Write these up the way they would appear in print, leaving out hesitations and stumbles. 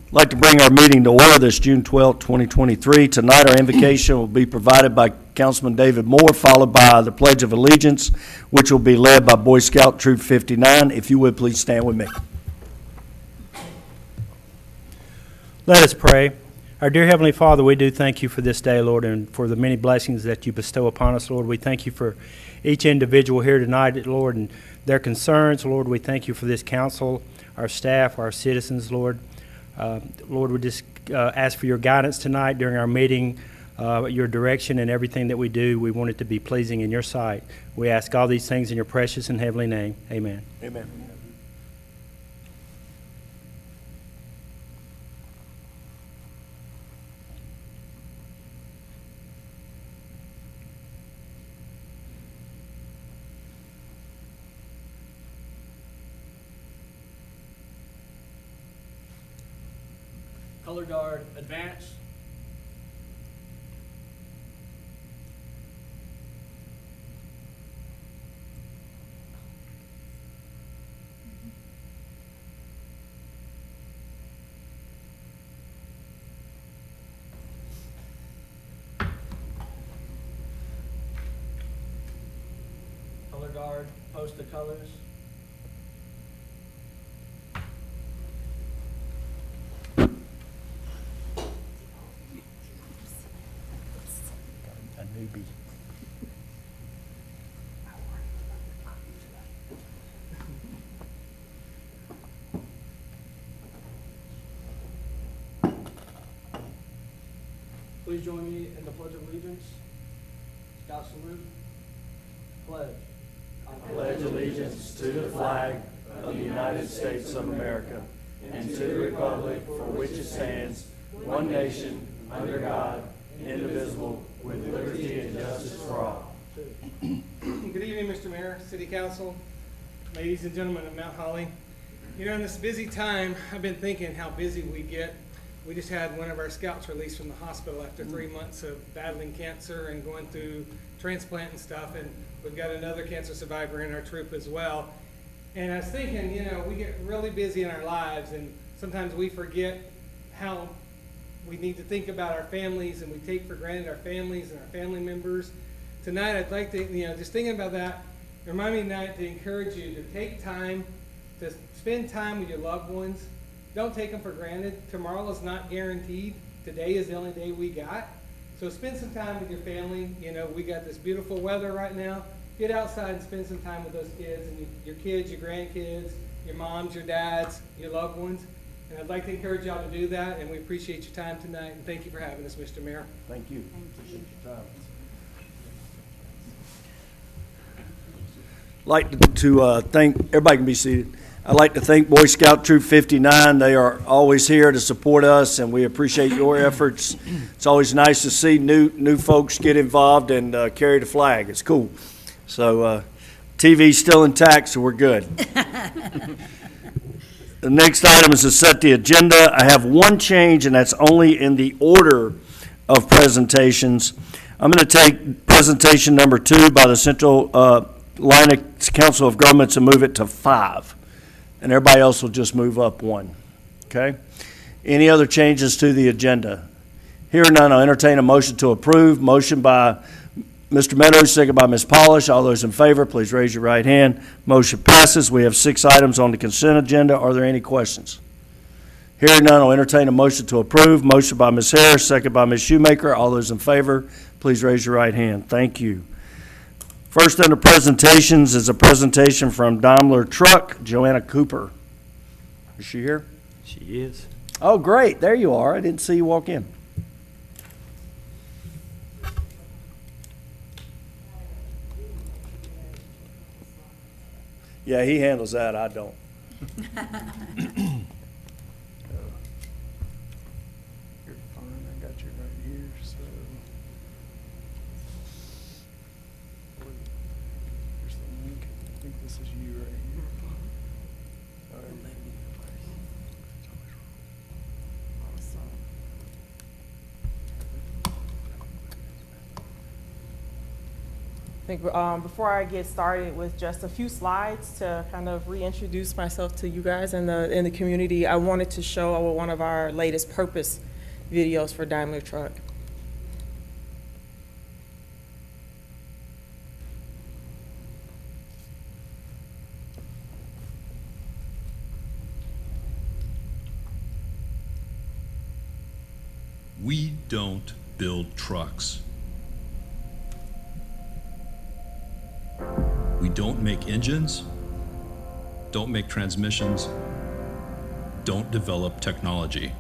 I'd like to bring our meeting to order this June 12, 2023. Tonight, our invocation will be provided by Councilman David Moore, followed by the Pledge of Allegiance, which will be led by Boy Scout Troop 59. If you would, please stand with me. Let us pray. Our dear Heavenly Father, we do thank you for this day, Lord, and for the many blessings that you bestow upon us, Lord. We thank you for each individual here tonight, Lord, and their concerns. Lord, we thank you for this council, our staff, our citizens, Lord. Lord, we just ask for your guidance tonight during our meeting, your direction in everything that we do. We want it to be pleasing in your sight. We ask all these things in your precious and heavenly name. Amen. Amen. Color guard, advance. Color guard, post the colors. A newbie. Please join me in the Pledge of Allegiance. Scout salute. Pledge. I pledge allegiance to the flag of the United States of America and to the republic for which it stands, one nation, under God, indivisible, with liberty and justice for all. Good evening, Mr. Mayor, City Council, ladies and gentlemen of Mount Holly. You know, in this busy time, I've been thinking how busy we get. We just had one of our scouts released from the hospital after 3 months of battling cancer and going through transplant and stuff, and we've got another cancer survivor in our troop as well. And I was thinking, you know, we get really busy in our lives, and sometimes we forget how we need to think about our families, and we take for granted our families and our family members. Tonight, I'd like to, just thinking about that, remind me tonight to encourage you to take time to spend time with your loved ones. Don't take them for granted. Tomorrow is not guaranteed. Today is the only day we got. So spend some time with your family. You know, we got this beautiful weather right now. Get outside and spend some time with those kids and your kids, your grandkids, your moms, your dads, your loved ones. And I'd like to encourage y'all to do that, and we appreciate your time tonight, and thank you for having us, Mr. Mayor. Thank you. Appreciate your time. I'd like to thank, everybody can be seated. I'd like to thank Boy Scout Troop 59. They are always here to support us, and we appreciate your efforts. It's always nice to see new folks get involved and carry the flag. It's cool. So TV's still intact, so we're good. The next item is to set the agenda. I have one change, and that's only in the order of presentations. I'm going to take presentation number 2 by the Central Atlantic Council of Governments and move it to 5. And everybody else will just move up 1. Okay? Any other changes to the agenda? Hearing none, I'll entertain a motion to approve. Motion by Mr. Meadows, second by Ms. Polish. All those in favor, please raise your right hand. Motion passes. We have 6 items on the consent agenda. Are there any questions? Hearing none, I'll entertain a motion to approve. Motion by Ms. Harris, second by Ms. Shoemaker. All those in favor, please raise your right hand. Thank you. First under presentations is a presentation from Daimler Truck, Joanna Cooper. Is she here? She is. Oh, great. There you are. I didn't see you walk in. Yeah, he handles that. I don't. You're fine. I got you right here. So here's the link. I think this is you right here. All right. think before I get started with just a few slides to kind of reintroduce myself to you guys in the community, I wanted to show one of our latest purpose videos for Daimler Truck. We don't build trucks. We don't make engines, don't make transmissions, don't develop technology,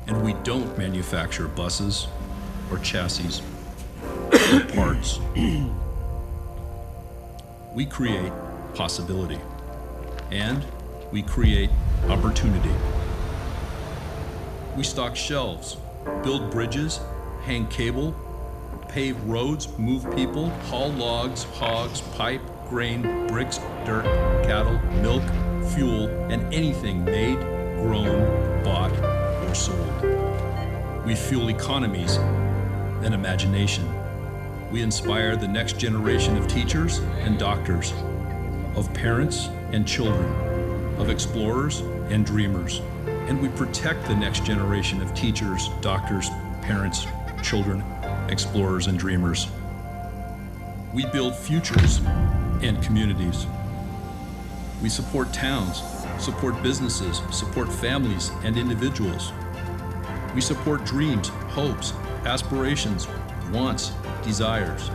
and we don't manufacture buses or chassis or parts. We create possibility, and we create opportunity. We stock shelves, build bridges, hang cable, pave roads, move people, haul logs, hogs, pipe, grain, bricks, dirt, cattle, milk, fuel, and anything made, grown, bought, or sold. We fuel economies and imagination. We inspire the next generation of teachers and doctors, of parents and children, of explorers and dreamers. And we protect the next generation of teachers, doctors, parents, children, explorers, and dreamers. We build futures and communities. We support towns, support businesses, support families and individuals. We support dreams, hopes, aspirations, wants, desires,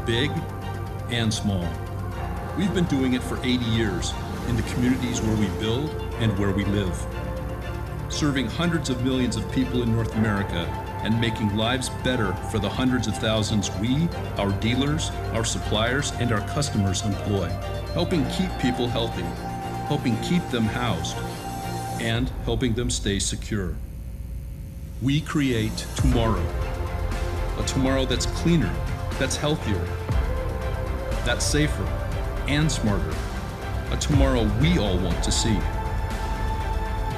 big and small. We've been doing it for 80 years in the communities where we build and where we live, serving hundreds of millions of people in North America and making lives better for the hundreds of thousands we, our dealers, our suppliers, and our customers employ, helping keep people healthy, helping keep them housed, and helping them stay secure. We create tomorrow, a tomorrow that's cleaner, that's healthier, that's safer and smarter, a tomorrow we all want to see.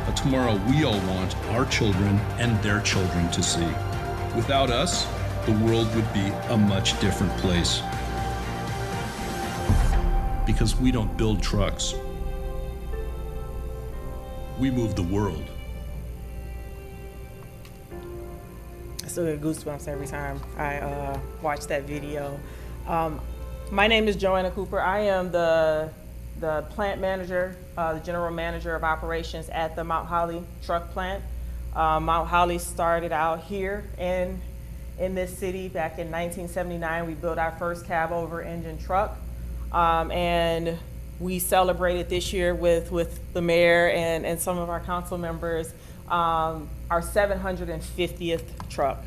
A tomorrow we all want our children and their children to see. Without us, the world would be a much different place. Because we don't build trucks. We move the world. I still get goosebumps every time I watch that video. My name is Joanna Cooper. I am the plant manager, the general manager of operations at the Mount Holly truck plant. Mount Holly started out here in this city back in 1979. We built our first cab over engine truck. And we celebrated this year with the mayor and some of our council members our 750th truck.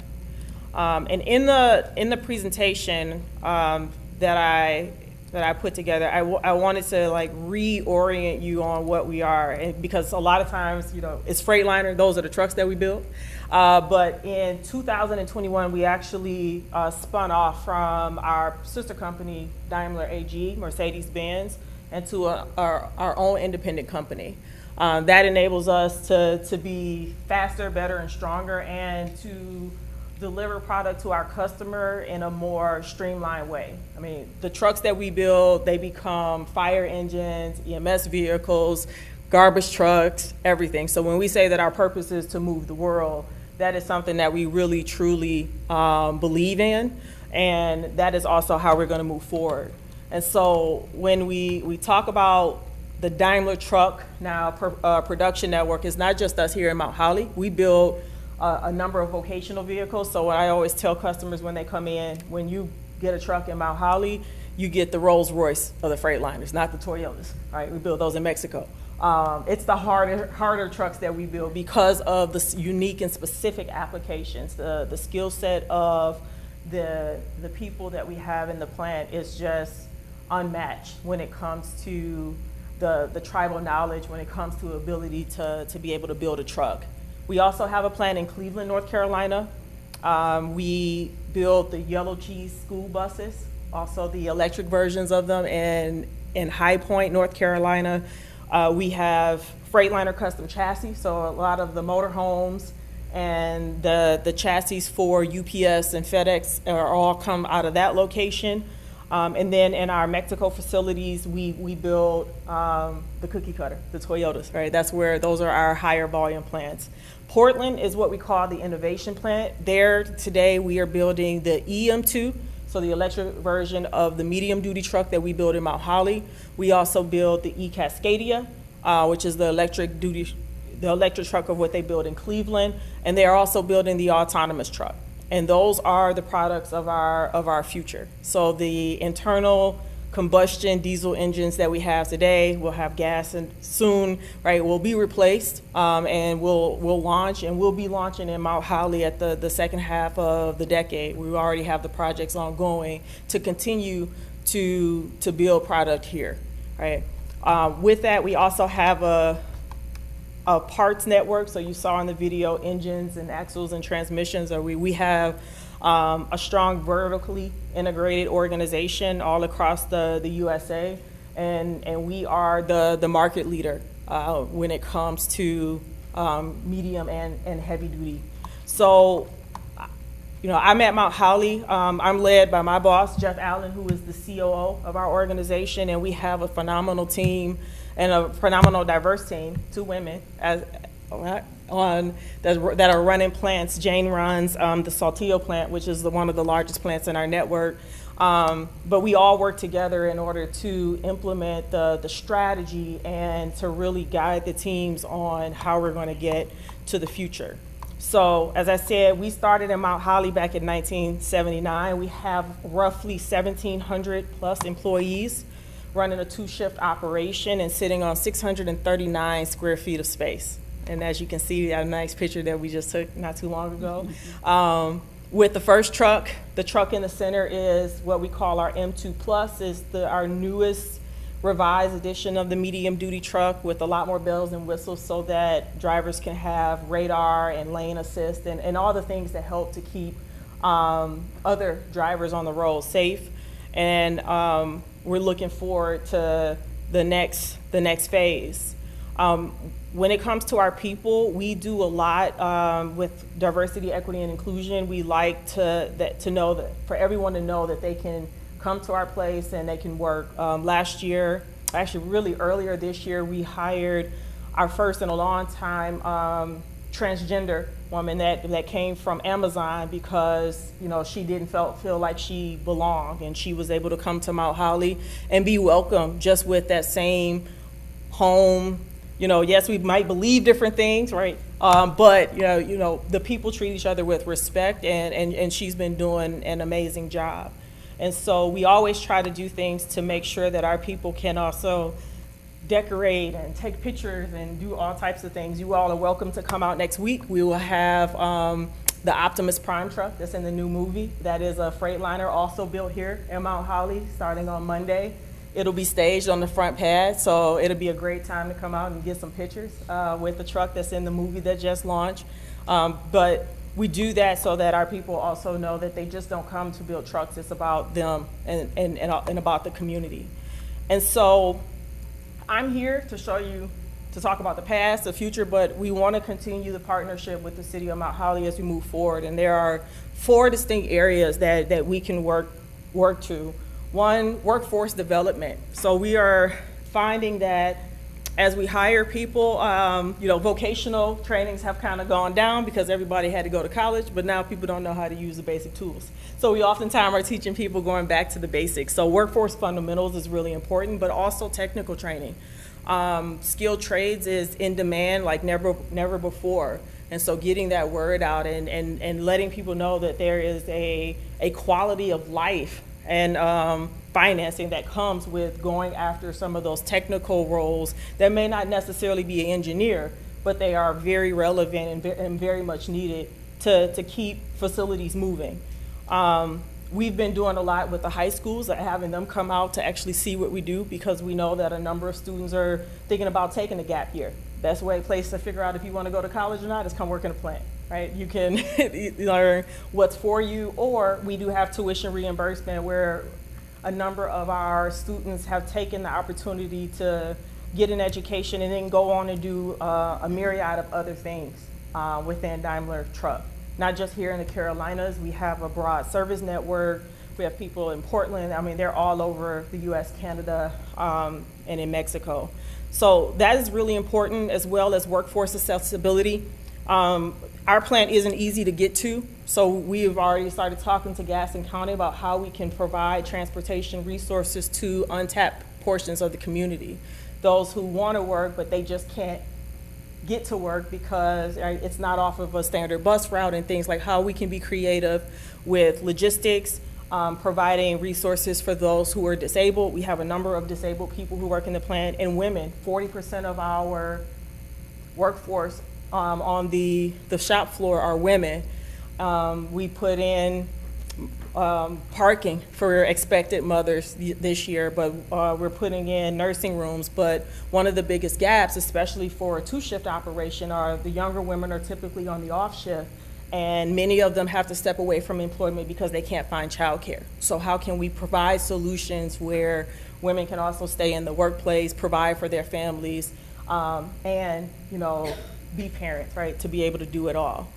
And in the presentation that I put together, I wanted to like reorient you on what we are, and because a lot of times, it's Freightliner, those are the trucks that we build. But in 2021, we actually spun off from our sister company, Daimler AG, Mercedes-Benz, into our own independent company. That enables us to be faster, better, and stronger, and to deliver product to our customer in a more streamlined way. I mean, the trucks that we build, they become fire engines, EMS vehicles, garbage trucks, everything. So when we say that our purpose is to move the world, that is something that we really, truly believe in, and that is also how we're gonna move forward. And so when we talk about the Daimler Truck now production network, it's not just us here in Mount Holly. We build a number of vocational vehicles. So what I always tell customers when they come in, when you get a truck in Mount Holly, you get the Rolls Royce of the Freightliners, not the Toyotas, right? We build those in Mexico. It's the harder trucks that we build because of the unique and specific applications. The skill set of the people that we have in the plant is just unmatched when it comes to the tribal knowledge, when it comes to ability to be able to build a truck. We also have a plant in Cleveland, North Carolina. We build the yellow cheese school buses, also the electric versions of them in High Point, North Carolina. We have Freightliner custom chassis, so a lot of the motorhomes and the chassis for UPS and FedEx are all come out of that location. And then in our Mexico facilities, we build the cookie cutter, the Toyotas, right? Those are our higher volume plants. Portland is what we call the innovation plant. There today we are building the EM2, so the electric version of the medium duty truck that we build in Mount Holly. We also build the eCascadia, which is the electric truck of what they build in Cleveland. And they are also building the autonomous truck. And those are the products of our future. So the internal combustion diesel engines that we have today will have gas and soon, right, will be replaced, and we'll launch, and we'll be launching in Mount Holly at the second half of the decade. We already have the projects ongoing to continue to build product here, right? With that, we also have a parts network. So you saw in the video engines and axles and transmissions. Or we have a strong vertically integrated organization all across the USA, and we are the market leader when it comes to medium and heavy duty. So, you know, I'm at Mount Holly. I'm led by my boss, Jeff Allen, who is the COO of our organization, and we have a phenomenal team and a phenomenal diverse team, 2 women that are running plants. Jane runs the Saltillo plant, which is one of the largest plants in our network. But we all work together in order to implement the strategy and to really guide the teams on how we're going to get to the future. So, as I said, we started in Mount Holly back in 1979. We have roughly 1,700 plus employees running a 2-shift operation and sitting on 639 square feet of space. And as you can see, we got a nice picture that we just took not too long ago. With the first truck, the truck in the center is what we call our M2 Plus, is our newest revised edition of the medium duty truck with a lot more bells and whistles so that drivers can have radar and lane assist and all the things that help to keep other drivers on the road safe. And we're looking forward to the next phase. When it comes to our people, we do a lot with diversity, equity, and inclusion. We like to know that for everyone to know that they can come to our place and they can work. Last year, actually really earlier this year, we hired our first in a long time transgender woman that came from Amazon because, you know, she didn't feel like she belonged, and she was able to come to Mount Holly and be welcome just with that same home. You know, yes, we might believe different things, right? But you know, the people treat each other with respect, and she's been doing an amazing job. And so we always try to do things to make sure that our people can also decorate and take pictures and do all types of things. You all are welcome to come out next week. We will have the Optimus Prime truck that's in the new movie. That is a Freightliner also built here in Mount Holly starting on Monday. It'll be staged on the front pad, so it'll be a great time to come out and get some pictures with the truck that's in the movie that just launched. But we do that so that our people also know that they just don't come to build trucks. It's about them and about the community. And so I'm here to show you, to talk about the past, the future, but we want to continue the partnership with the city of Mount Holly as we move forward. And there are 4 distinct areas that we can work to. One, workforce development. So we are finding that as we hire people, you know, vocational trainings have kind of gone down because everybody had to go to college, but now people don't know how to use the basic tools. So we oftentimes are teaching people going back to the basics. So workforce fundamentals is really important, but also technical training. Skilled trades is in demand like never before. And so getting that word out and letting people know that there is a quality of life and financing that comes with going after some of those technical roles that may not necessarily be an engineer, but they are very relevant and very much needed to keep facilities moving. We've been doing a lot with the high schools, having them come out to actually see what we do, because we know that a number of students are thinking about taking a gap year. Best place to figure out if you want to go to college or not is come work in a plant, right? You can learn what's for you, or we do have tuition reimbursement where a number of our students have taken the opportunity to get an education and then go on and do a myriad of other things within Daimler Truck. Not just here in the Carolinas, we have a broad service network We have people in Portland. I mean, they're all over the U.S., Canada, and in Mexico. So that is really important, as well as workforce accessibility. Our plant isn't easy to get to, so we've already started talking to Gaston County about how we can provide transportation resources to untapped portions of the community. Those who want to work, but they just can't get to work because it's not off of a standard bus route, and things like how we can be creative with logistics, providing resources for those who are disabled. We have a number of disabled people who work in the plant, and women. 40% of our workforce on the shop floor are women. We put in parking for expected mothers this year, but we're putting in nursing rooms. But one of the biggest gaps, especially for a two-shift operation, are the younger women are typically on the off shift, and many of them have to step away from employment because they can't find childcare. So how can we provide solutions where women can also stay in the workplace, provide for their families, and, you know, be parents, right, to be able to do it all.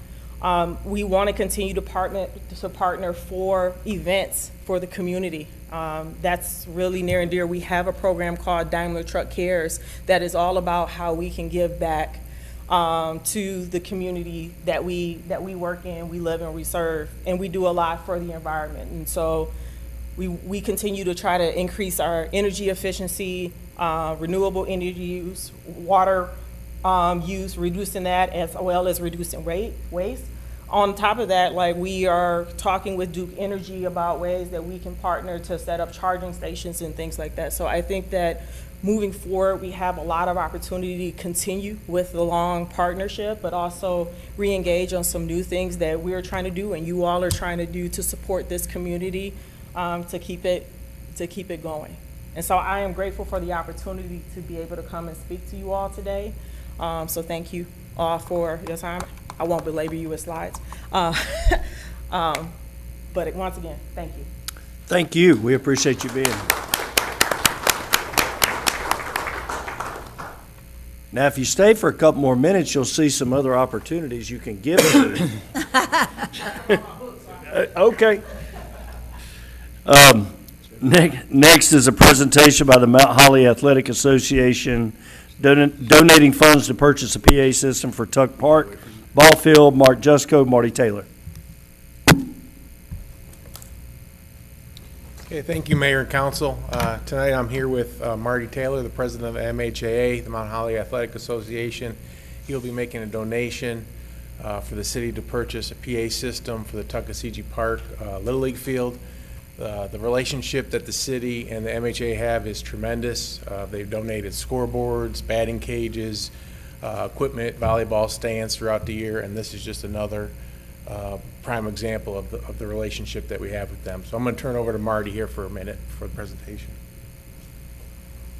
We want to continue to partner for events for the community. That's really near and dear. We have a program called Daimler Truck Cares that is all about how we can give back to the community that we work in, we live and we serve, and we do a lot for the environment. And so we continue to try to increase our energy efficiency, renewable energy use, water use, reducing that, as well as reducing waste. On top of that, like, we are talking with Duke Energy about ways that we can partner to set up charging stations and things like that. So I think that moving forward, we have a lot of opportunity to continue with the long partnership, but also re-engage on some new things that we're trying to do and you all are trying to do to support this community, to keep it going. And so I am grateful for the opportunity to be able to come and speak to you all today. So thank you all for your time. I won't belabor you with slides. But once again, thank you. Thank you. We appreciate you being here. Now, if you stay for a couple more minutes, you'll see some other opportunities you can give to. Okay. Next is a presentation by the Mount Holly Athletic Association donating funds to purchase a PA system for Tuck Park Ball Field. Mark Jusko, Marty Taylor. Okay, thank you, Mayor and Council. Tonight I'm here with Marty Taylor, the president of MHAA, the Mount Holly Athletic Association. He'll be making a donation for the city to purchase a PA system for the Tuckasegee Park Little League field. The relationship that the city and the MHA have is tremendous. They've donated scoreboards, batting cages, equipment, volleyball stands throughout the year, and this is just another prime example of the relationship that we have with them. So I'm going to turn over to Marty here for a minute for the presentation.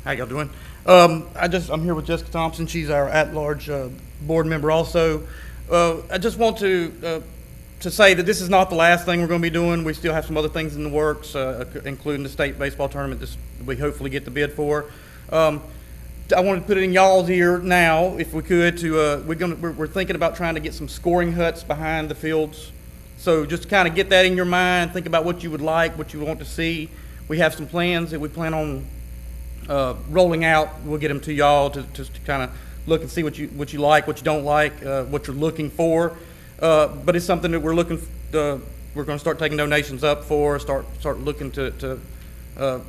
How y'all doing? I'm here with Jessica Thompson. She's our at-large board member also. I just want to say that this is not the last thing we're going to be doing. We still have some other things in the works, including the state baseball tournament that we hopefully get the bid for. I wanted to put it in y'all's ear now, if we could, to we're thinking about trying to get some scoring huts behind the fields. So just kind of get that in your mind, think about what you would like, what you want to see. We have some plans that we plan on rolling out. We'll get them to y'all to kind of look and see what you like, what you don't like, what you're looking for. But it's something that we're going to start taking donations up for, start looking to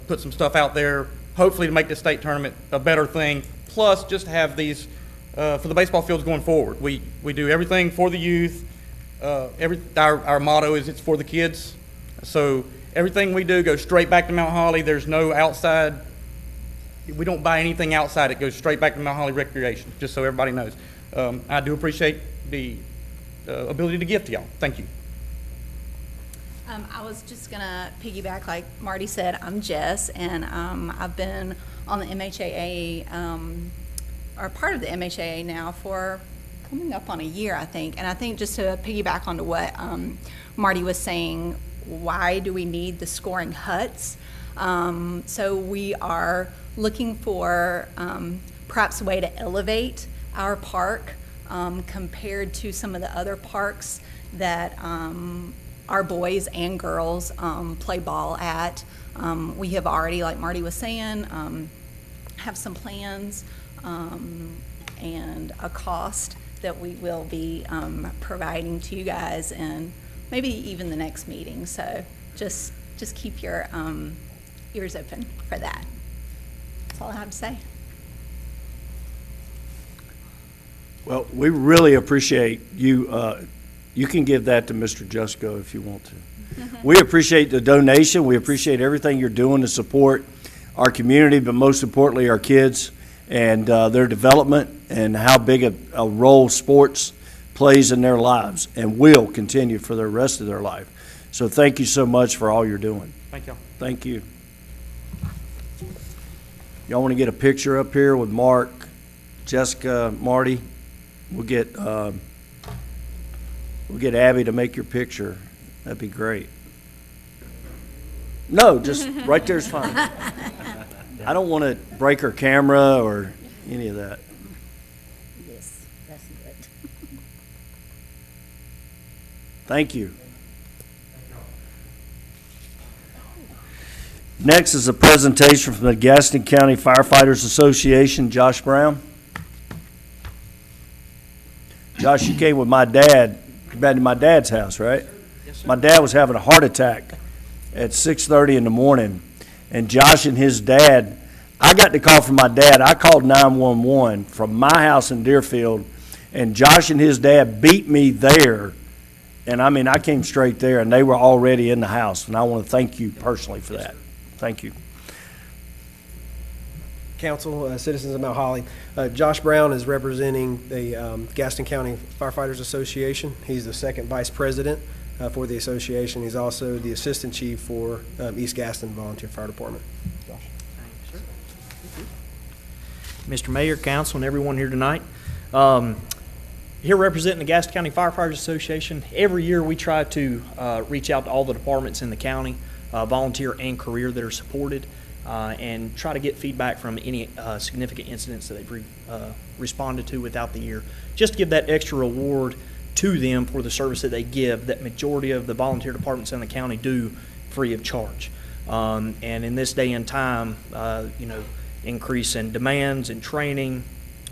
put some stuff out there, hopefully to make the state tournament a better thing, plus just have these for the baseball fields going forward. We do everything for the youth. Our motto is it's for the kids. So everything we do goes straight back to Mount Holly. There's no outside. We don't buy anything outside. It goes straight back to Mount Holly Recreation, just so everybody knows. I do appreciate the ability to give to y'all. Thank you. I was just going to piggyback, like Marty said. I'm Jess, and I've been on the MHAA, or part of the MHAA now for coming up on a year, I think. And I think just to piggyback onto what Marty was saying, why do we need the scoring huts? So we are looking for perhaps a way to elevate our park compared to some of the other parks that our boys and girls play ball at. We have already, like Marty was saying, have some plans and a cost that we will be providing to you guys, and maybe even the next meeting. So just keep your ears open for that. That's all I have to say. Well, we really appreciate you. You can give that to Mr. Jusko if you want to. We appreciate the donation. We appreciate everything you're doing to support our community, but most importantly, our kids and their development and how big a role sports plays in their lives and will continue for the rest of their life. So thank you so much for all you're doing. Thank y'all. Thank you. Y'all want to get a picture up here with Mark, Jessica, Marty? We'll get Abby to make your picture. That'd be great. No, just right there's fine. I don't want to break her camera or any of that. Yes, that's good. Thank you. Next is a presentation from the Gaston County Firefighters Association. Josh Brown. Josh, you came with my dad back to my dad's house, right? Yes, sir. My dad was having a heart attack at 6:30 in the morning, and Josh and his dad, I got the call from my dad. I called 911 from my house in Deerfield, and Josh and his dad beat me there. And I mean, I came straight there, and they were already in the house, and I want to thank you personally for that. Thank you. Council, citizens of Mount Holly. Josh Brown is representing the Gaston County Firefighters Association. He's the second vice president for the association. He's also the assistant chief for East Gaston Volunteer Fire Department. Josh. Mr. Mayor, council, and everyone here tonight. Here representing the Gaston County Firefighters Association. Every year we try to reach out to all the departments in the county, volunteer and career, that are supported, and try to get feedback from any significant incidents that they've responded to without the year. Just to give that extra reward to them for the service that they give, that majority of the volunteer departments in the county do free of charge. And in this day and time, increase in demands and training,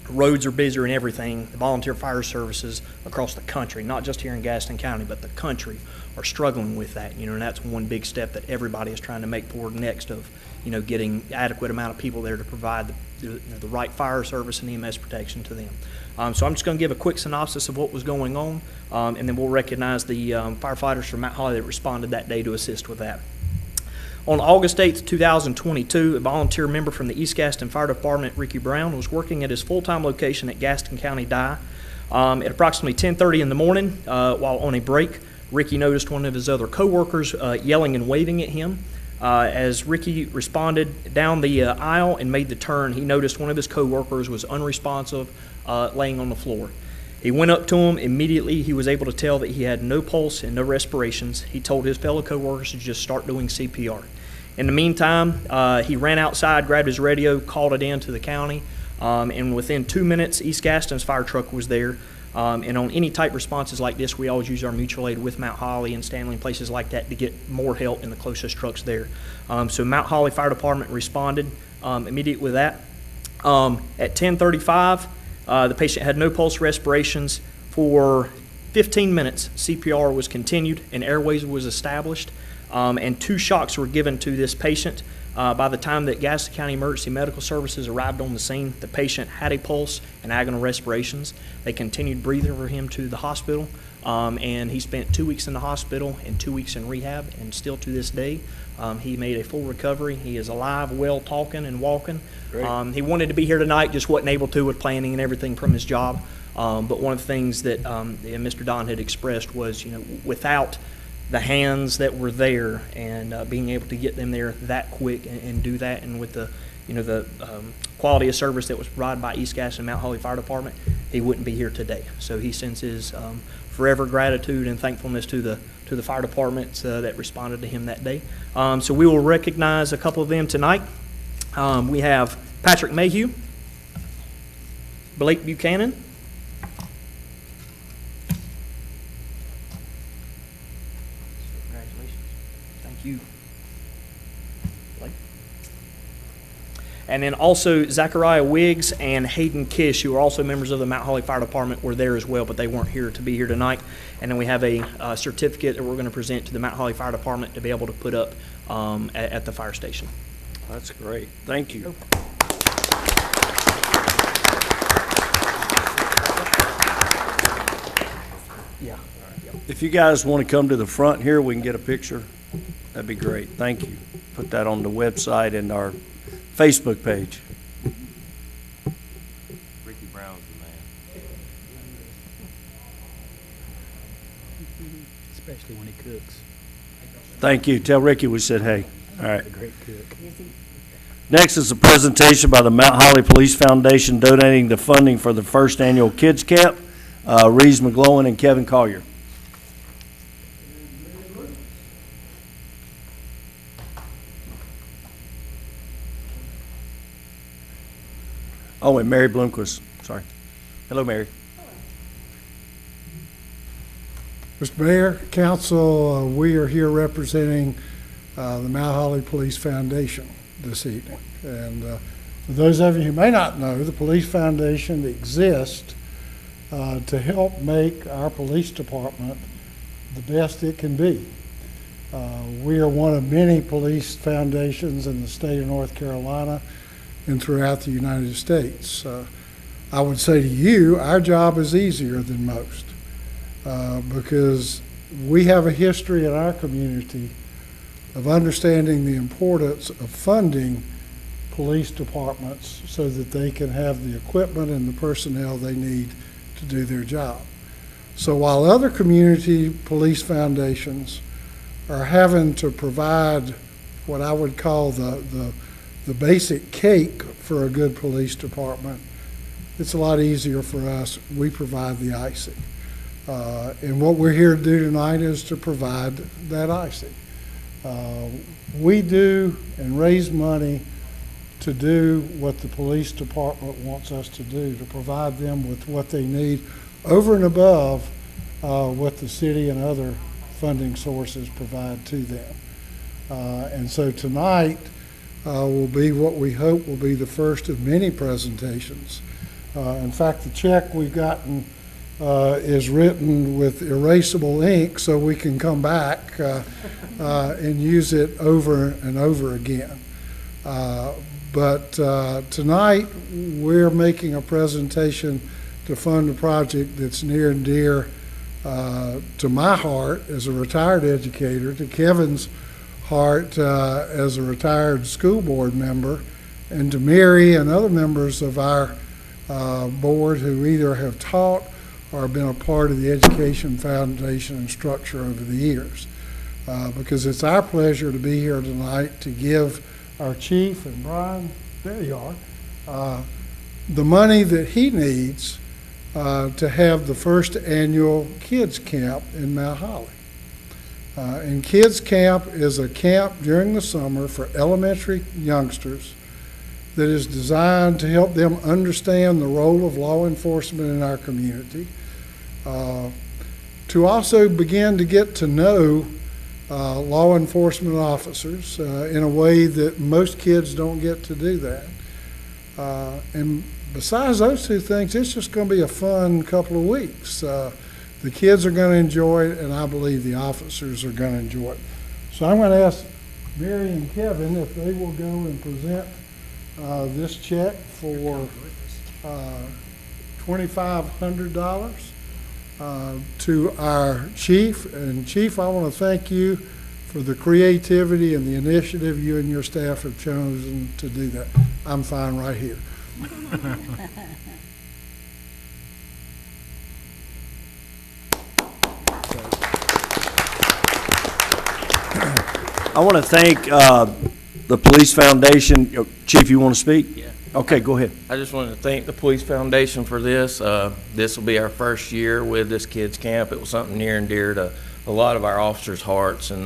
roads are busier and everything. The volunteer fire services across the country, not just here in Gaston County, but the country, are struggling with that. And that's one big step that everybody is trying to make forward next of, getting adequate amount of people there to provide the right fire service and EMS protection to them. So I'm just going to give a quick synopsis of what was going on, and then we'll recognize the firefighters from Mount Holly that responded that day to assist with that. On August 8th, 2022, a volunteer member from the East Gaston Fire Department, Ricky Brown, was working at his full-time location at Gaston County Dye. At approximately 10:30 in the morning, while on a break, Ricky noticed one of his other coworkers yelling and waving at him. As Ricky responded down the aisle and made the turn, he noticed one of his coworkers was unresponsive, laying on the floor. He went up to him. Immediately, he was able to tell that he had no pulse and no respirations. He told his fellow coworkers to just start doing CPR. In the meantime, he ran outside, grabbed his radio, called it in to the county, and within 2 minutes, East Gaston's fire truck was there. And on any type responses like this, we always use our mutual aid with Mount Holly and Stanley and places like that to get more help in the closest trucks there. So Mount Holly Fire Department responded immediately with that. At 10:35, the patient had no pulse respirations. For 15 minutes, CPR was continued and airways was established, and 2 shocks were given to this patient. By the time that Gaston County Emergency Medical Services arrived on the scene, the patient had a pulse and agonal respirations. They continued breathing for him to the hospital, and he spent 2 weeks in the hospital and 2 weeks in rehab, and still to this day, he made a full recovery. He is alive, well, talking and walking. He wanted to be here tonight, just wasn't able to with planning and everything from his job. But one of the things that Mr. Don had expressed was, without the hands that were there and being able to get them there that quick and do that, and with the quality of service that was provided by East Gaston Mount Holly Fire Department, he wouldn't be here today. So he sends his forever gratitude and thankfulness to the fire departments that responded to him that day. So we will recognize a couple of them tonight. We have Patrick Mayhew, Blake Buchanan, Thank you. And then also Zachariah Wiggs and Hayden Kish, who are also members of the Mount Holly Fire Department, were there as well, but they weren't here to be here tonight. And then we have a certificate that we're going to present to the Mount Holly Fire Department to be able to put up at the fire station. That's great. Thank you. Yeah. If you guys want to come to the front here, we can get a picture. That'd be great. Thank you. Put that on the website and our Facebook page. Ricky Brown's the man. Especially when he cooks. Thank you. Tell Ricky we said hey. All right. A great cook. Next is a presentation by the Mount Holly Police Foundation donating the funding for the first annual Kids Camp. Reeves McGlowan and Kevin Collier. Oh, and Mary Bloomquist. Sorry. Hello, Mary. Mr. Mayor, Council, we are here representing the Mount Holly Police Foundation this evening. And for those of you who may not know, the Police Foundation exists to help make our police department the best it can be. We are one of many police foundations in the state of North Carolina and throughout the United States. I would say to you, our job is easier than most because we have a history in our community of understanding the importance of funding police departments so that they can have the equipment and the personnel they need to do their job. So while other community police foundations are having to provide what I would call the basic cake for a good police department, it's a lot easier for us. We provide the icing. And what we're here to do tonight is to provide that icing. We do and raise money to do what the police department wants us to do, to provide them with what they need over and above what the city and other funding sources provide to them. And so tonight will be what we hope will be the first of many presentations. In fact, the check we've gotten is written with erasable ink so we can come back and use it over and over again. But tonight we're making a presentation to fund a project that's near and dear to my heart as a retired educator, to Kevin's heart as a retired school board member, and to Mary and other members of our board who either have taught or been a part of the Education Foundation and structure over the years. Because it's our pleasure to be here tonight to give our chief, and Brian, there you are, the money that he needs to have the first annual Kids Camp in Mount Holly. And Kids Camp is a camp during the summer for elementary youngsters that is designed to help them understand the role of law enforcement in our community, to also begin to get to know law enforcement officers in a way that most kids don't get to do that. And besides those two things, it's just going to be a fun couple of weeks. The kids are going to enjoy it, and I believe the officers are going to enjoy it. So I'm going to ask Mary and Kevin if they will go and present this check for $2,500 to our chief. And Chief, I want to thank you for the creativity and the initiative you and your staff have chosen to do that. I'm fine right here. I want to thank the Police Foundation. Chief, you want to speak? Yeah. Okay, go ahead. I just want to thank the Police Foundation for this. This will be our first year with this kids camp. It was something near and dear to a lot of our officers' hearts, and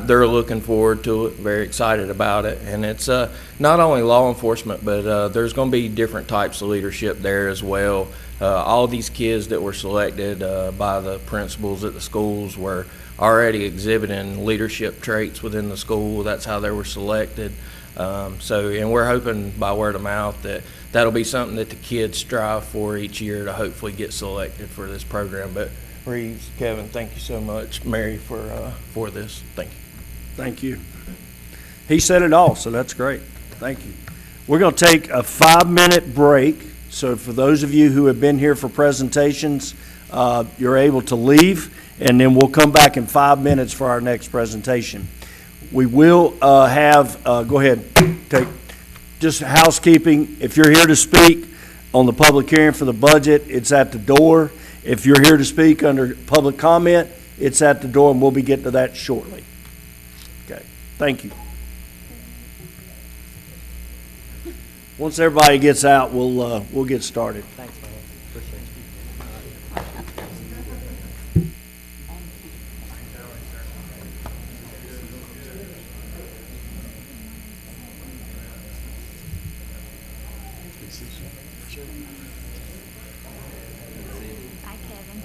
they're looking forward to it, very excited about it. And it's not only law enforcement, but there's going to be different types of leadership there as well. all these kids that were selected by the principals at the schools were already exhibiting leadership traits within the school. That's how they were selected. And we're hoping by word of mouth that that'll be something that the kids strive for each year to hopefully get selected for this program. But Reeves, Kevin, thank you so much. Mary, for this. Thank you. Thank you. He said it all, so that's great. Thank you. We're going to take a 5-minute break. So for those of you who have been here for presentations, you're able to leave, and then we'll come back in 5 minutes for our next presentation. We will have, go ahead, take just housekeeping. If you're here to speak on the public hearing for the budget, it's at the door. If you're here to speak under public comment, it's at the door, and we'll be getting to that shortly. Okay, thank you. Once everybody gets out, we'll get started. Thanks, man. Appreciate you. Hi, Kevin.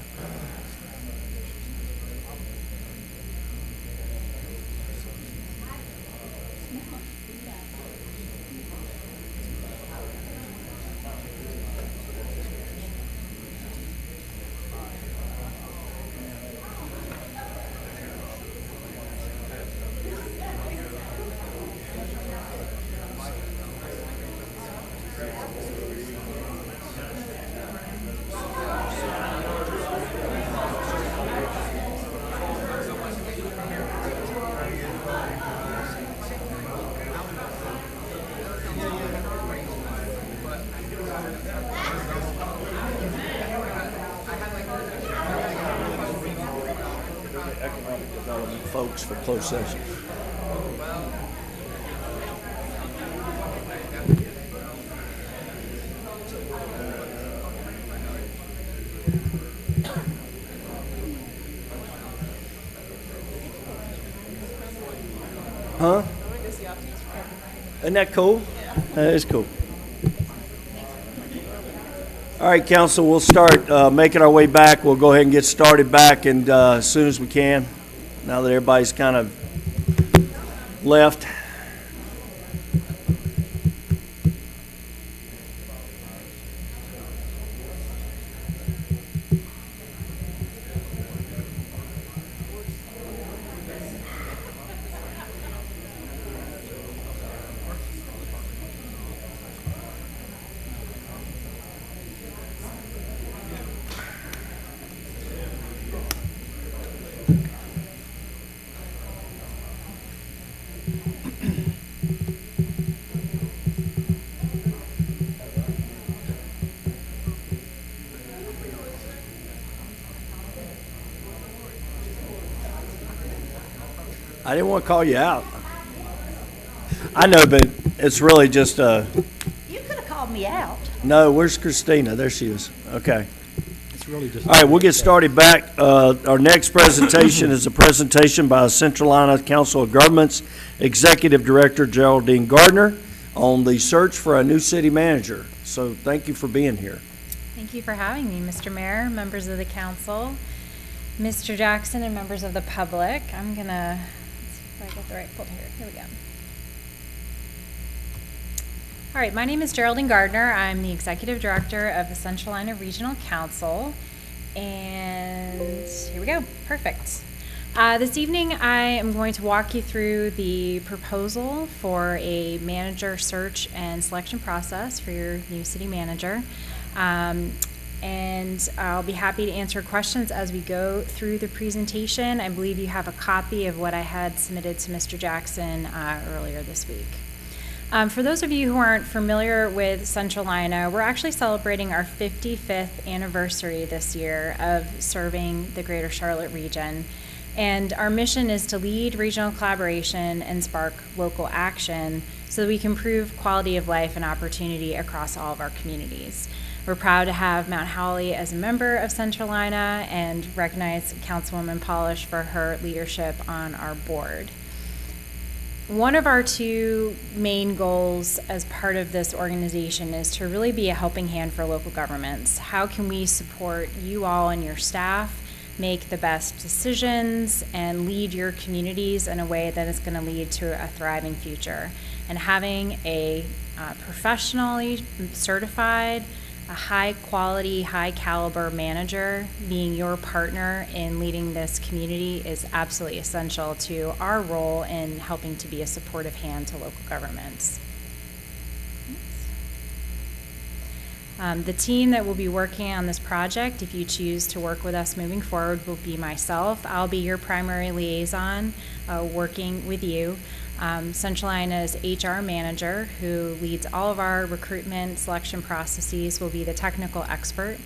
Economic development folks for closed session. Huh? Isn't that cool? That is cool. All right, council, we'll start making our way back. We'll go ahead and get started back and as soon as we can, now that everybody's kind of left. I didn't want to call you out. I know, but it's really just You could have called me out. no, where's Christina? There she is. Okay. It's really just. All right, we'll get started back. Our next presentation is a presentation by Central Iowa Council of Governments Executive Director Geraldine Gardner on the search for a new city manager. So thank you for being here. Thank you for having me, Mr. Mayor, members of the council, Mr. Jackson, and members of the public. I'm gonna, let's see if I get the right folder here. Here we go. All right, my name is Geraldine Gardner. I'm the Executive Director of the Central Iowa Regional Council. And here we go, perfect. This evening, I am going to walk you through the proposal for a manager search and selection process for your new city manager. And I'll be happy to answer questions as we go through the presentation. I believe you have a copy of what I had submitted to Mr. Jackson earlier this week. For those of you who aren't familiar with Central Iowa, we're actually celebrating our 55th anniversary this year of serving the Greater Charlotte region. And our mission is to lead regional collaboration and spark local action so that we can improve quality of life and opportunity across all of our communities. We're proud to have Mount Holly as a member of Central Iowa and recognize Councilwoman Polish for her leadership on our board. One of our two main goals as part of this organization is to really be a helping hand for local governments. How can we support you all and your staff make the best decisions and lead your communities in a way that is going to lead to a thriving future? And having a professionally certified, a high quality, high caliber manager being your partner in leading this community is absolutely essential to our role in helping to be a supportive hand to local governments. The team that will be working on this project, if you choose to work with us moving forward, will be myself. I'll be your primary liaison working with you. Centralina's HR manager, who leads all of our recruitment selection processes, will be the technical expert.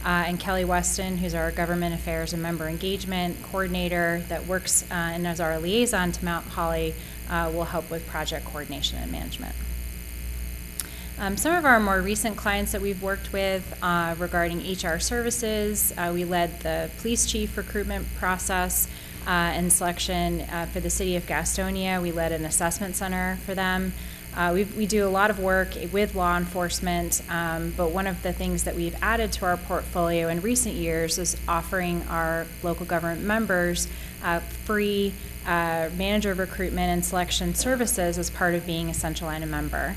And Kelly Weston, who's our government affairs and member engagement coordinator that works and as our liaison to Mount Holly, will help with project coordination and management. Some of our more recent clients that we've worked with regarding HR services, we led the police chief recruitment process and selection for the city of Gastonia. We led an assessment center for them. We do a lot of work with law enforcement, but one of the things that we've added to our portfolio in recent years is offering our local government members free manager recruitment and selection services as part of being a Centralina member.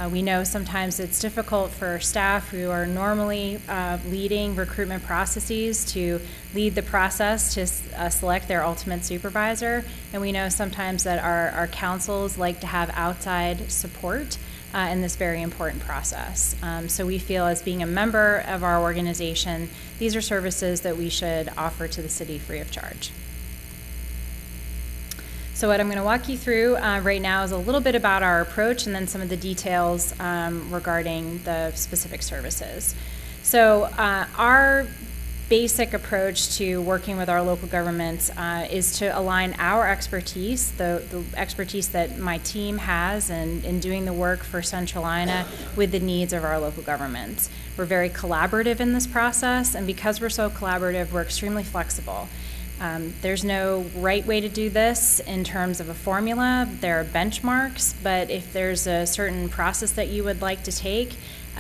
We know sometimes it's difficult for staff who are normally leading recruitment processes to lead the process to select their ultimate supervisor, and we know sometimes that our councils like to have outside support in this very important process. So we feel as being a member of our organization, these are services that we should offer to the city free of charge. So what I'm going to walk you through right now is a little bit about our approach and then some of the details regarding the specific services. So our basic approach to working with our local governments is to align our expertise, the expertise that my team has in doing the work for Centralina, with the needs of our local governments. We're very collaborative in this process, and because we're so collaborative, we're extremely flexible. There's no right way to do this in terms of a formula. There are benchmarks, but if there's a certain process that you would like to take,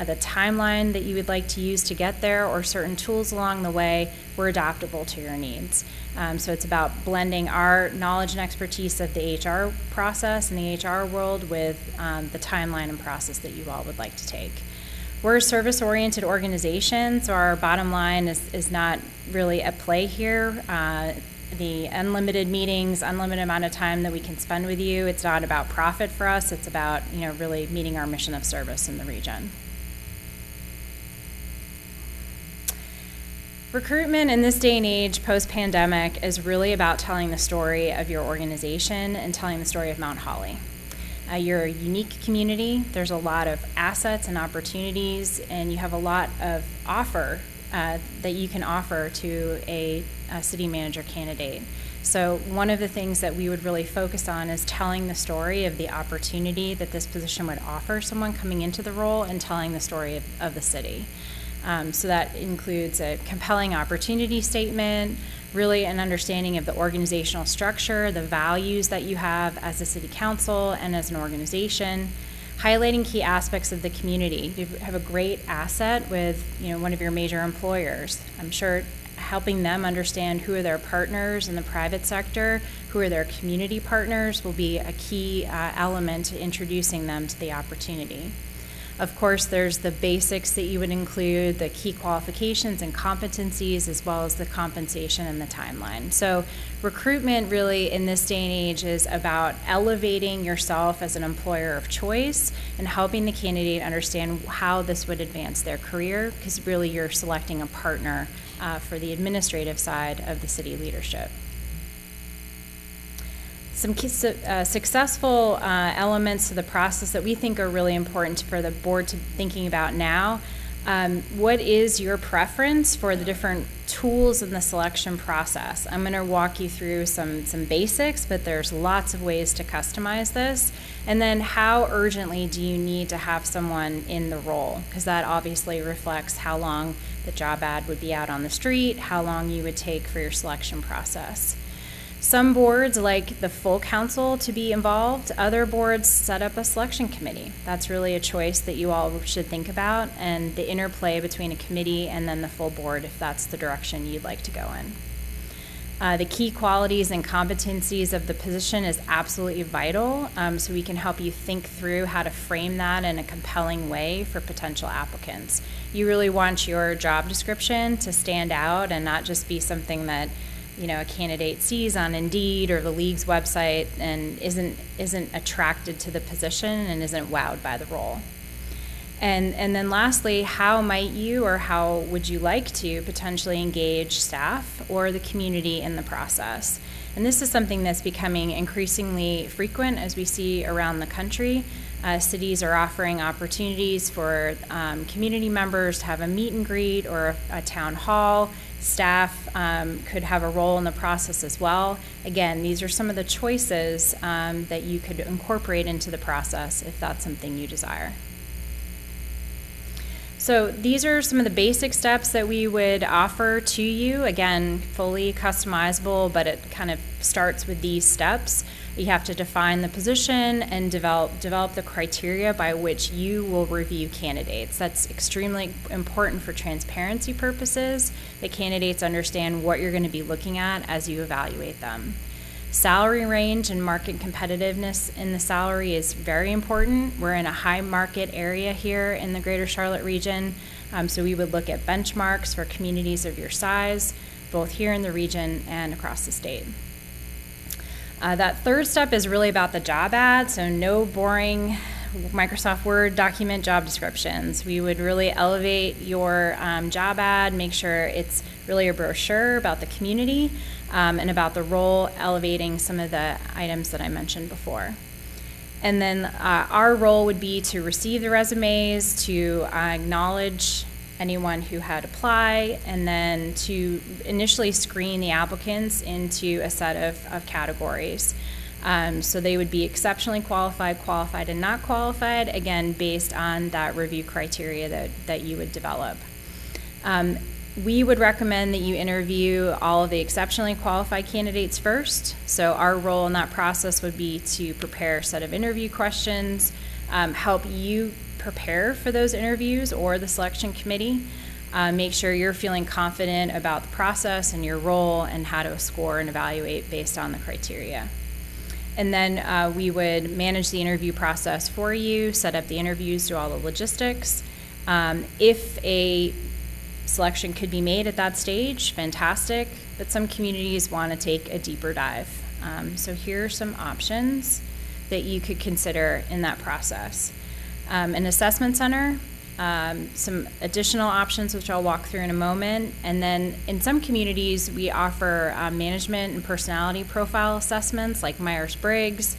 the timeline that you would like to use to get there, or certain tools along the way, we're adaptable to your needs. So it's about blending our knowledge and expertise of the HR process and the HR world with the timeline and process that you all would like to take. We're a service-oriented organization, so our bottom line is not really at play here. The unlimited meetings, unlimited amount of time that we can spend with you, it's not about profit for us, it's about really meeting our mission of service in the region. Recruitment in this day and age, post-pandemic, is really about telling the story of your organization and telling the story of Mount Holly. You're a unique community. There's a lot of assets and opportunities, and you have a lot of offer that you can offer to a city manager candidate. So one of the things that we would really focus on is telling the story of the opportunity that this position would offer someone coming into the role, and telling the story of the city. So that includes a compelling opportunity statement, really an understanding of the organizational structure, the values that you have as a city council and as an organization, highlighting key aspects of the community. You have a great asset with one of your major employers. I'm sure helping them understand who are their partners in the private sector, who are their community partners, will be a key element to introducing them to the opportunity. Of course, there's the basics that you would include, the key qualifications and competencies, as well as the compensation and the timeline. So recruitment really in this day and age is about elevating yourself as an employer of choice and helping the candidate understand how this would advance their career, because really you're selecting a partner for the administrative side of the city leadership. Some key, successful elements to the process that we think are really important for the board to thinking about now. What is your preference for the different tools in the selection process? I'm going to walk you through some basics, but there's lots of ways to customize this. And then how urgently do you need to have someone in the role? Because that obviously reflects how long the job ad would be out on the street, how long you would take for your selection process. Some boards like the full council to be involved. Other boards set up a selection committee. That's really a choice that you all should think about, and the interplay between a committee and then the full board if that's the direction you'd like to go in. The key qualities and competencies of the position is absolutely vital, so we can help you think through how to frame that in a compelling way for potential applicants. You really want your job description to stand out and not just be something that, you know, a candidate sees on Indeed or the league's website and isn't attracted to the position and isn't wowed by the role. And then lastly, how might you or how would you like to potentially engage staff or the community in the process? And this is something that's becoming increasingly frequent as we see around the country. Cities are offering opportunities for community members to have a meet and greet or a town hall. Staff could have a role in the process as well. Again, these are some of the choices that you could incorporate into the process if that's something you desire. So these are some of the basic steps that we would offer to you. Again, fully customizable, but it kind of starts with these steps. You have to define the position and develop the criteria by which you will review candidates. That's extremely important for transparency purposes, that candidates understand what you're going to be looking at as you evaluate them. Salary range and market competitiveness in the salary is very important. We're in a high market area here in the Greater Charlotte region, so we would look at benchmarks for communities of your size, both here in the region and across the state. That third step is really about the job ad, so no boring Microsoft Word document job descriptions. We would really elevate your job ad, make sure it's really a brochure about the community and about the role, elevating some of the items that I mentioned before. And then our role would be to receive the resumes, to acknowledge anyone who had applied, and then to initially screen the applicants into a set of categories. So they would be exceptionally qualified, qualified, and not qualified, again, based on that review criteria that you would develop. We would recommend that you interview all of the exceptionally qualified candidates first. So our role in that process would be to prepare a set of interview questions, help you prepare for those interviews or the selection committee, make sure you're feeling confident about the process and your role and how to score and evaluate based on the criteria. And then we would manage the interview process for you, set up the interviews, do all the logistics. If a selection could be made at that stage, fantastic, but some communities want to take a deeper dive. So here are some options that you could consider in that process. An assessment center, some additional options which I'll walk through in a moment, and then in some communities we offer management and personality profile assessments like Myers-Briggs,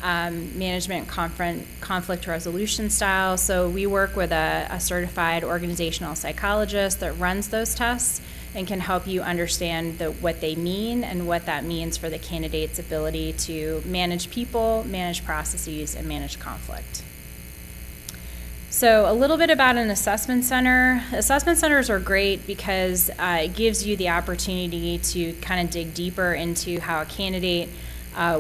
management conflict resolution style. So we work with a certified organizational psychologist that runs those tests and can help you understand what they mean and what that means for the candidate's ability to manage people, manage processes, and manage conflict. So a little bit about an assessment center. Assessment centers are great because it gives you the opportunity to kind of dig deeper into how a candidate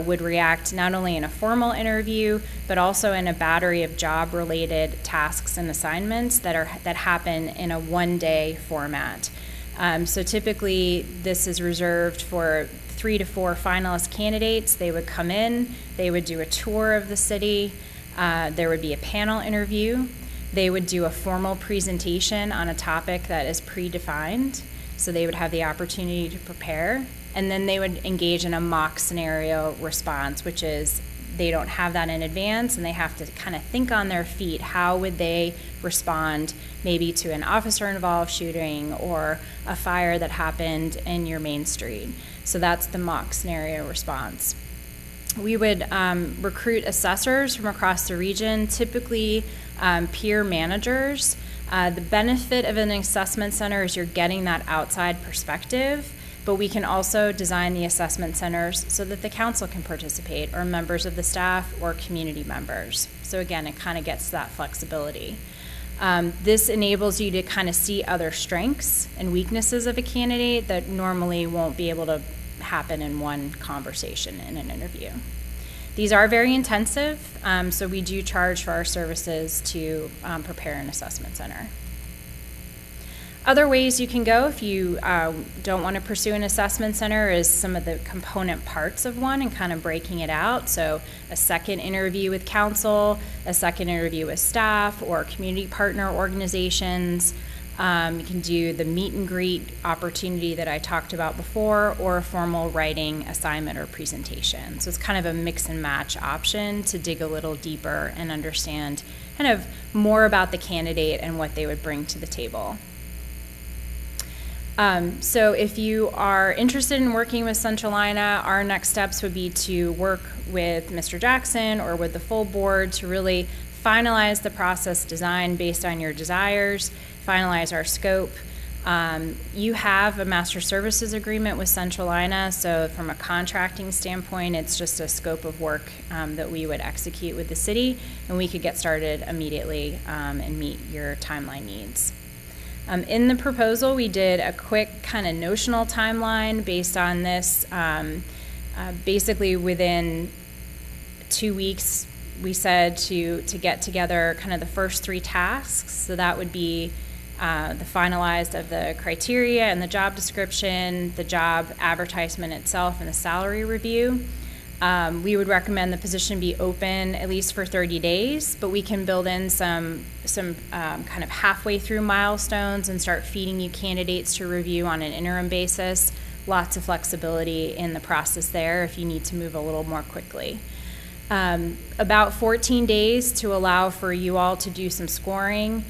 would react not only in a formal interview, but also in a battery of job-related tasks and assignments that happen in a one-day format. So typically, this is reserved for 3 to 4 finalist candidates. They would come in, they would do a tour of the city, there would be a panel interview, they would do a formal presentation on a topic that is predefined, so they would have the opportunity to prepare. And then they would engage in a mock scenario response, which is they don't have that in advance and they have to kind of think on their feet. How would they respond maybe to an officer-involved shooting or a fire that happened in your main street? So that's the mock scenario response. We would recruit assessors from across the region, typically peer managers. The benefit of an assessment center is you're getting that outside perspective, but we can also design the assessment centers so that the council can participate, or members of the staff, or community members. So again, it kind of gets that flexibility. This enables you to kind of see other strengths and weaknesses of a candidate that normally won't be able to happen in one conversation in an interview. These are very intensive, so we do charge for our services to prepare an assessment center. Other ways you can go if you don't want to pursue an assessment center is some of the component parts of one and kind of breaking it out. So a second interview with council, a second interview with staff or community partner organizations. You can do the meet and greet opportunity that I talked about before, or a formal writing assignment or presentation. So it's kind of a mix and match option to dig a little deeper and understand kind of more about the candidate and what they would bring to the table. So if you are interested in working with Centralina, our next steps would be to work with Mr. Jackson or with the full board to really finalize the process design based on your desires, finalize our scope. You have a master services agreement with Centralina, so from a contracting standpoint, it's just a scope of work that we would execute with the city, and we could get started immediately and meet your timeline needs. In the proposal, we did a quick kind of notional timeline based on this. Basically, within 2 weeks, we said to get together kind of the first 3 tasks. So that would be the finalized of the criteria and the job description, the job advertisement itself, and the salary review. We would recommend the position be open at least for 30 days, but we can build in some kind of halfway through milestones and start feeding you candidates to review on an interim basis. Lots of flexibility in the process there if you need to move a little more quickly. About 14 days to allow for you all to do some scoring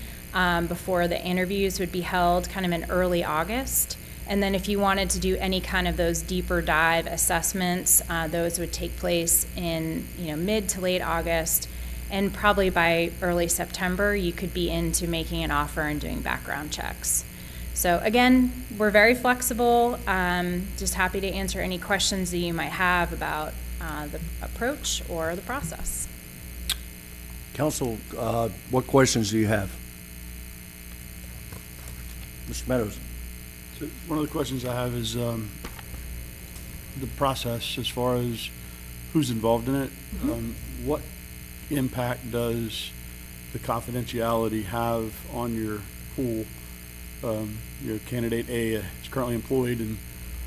before the interviews would be held kind of in early August. And then if you wanted to do any kind of those deeper dive assessments, those would take place in mid to late August. And probably by early September, you could be into making an offer and doing background checks. So again, we're very flexible. Just happy to answer any questions that you might have about the approach or the process. Council, what questions do you have? Mr. Meadows. So one of the questions I have is the process as far as who's involved in it. What impact does the confidentiality have on your pool? Your candidate A is currently employed and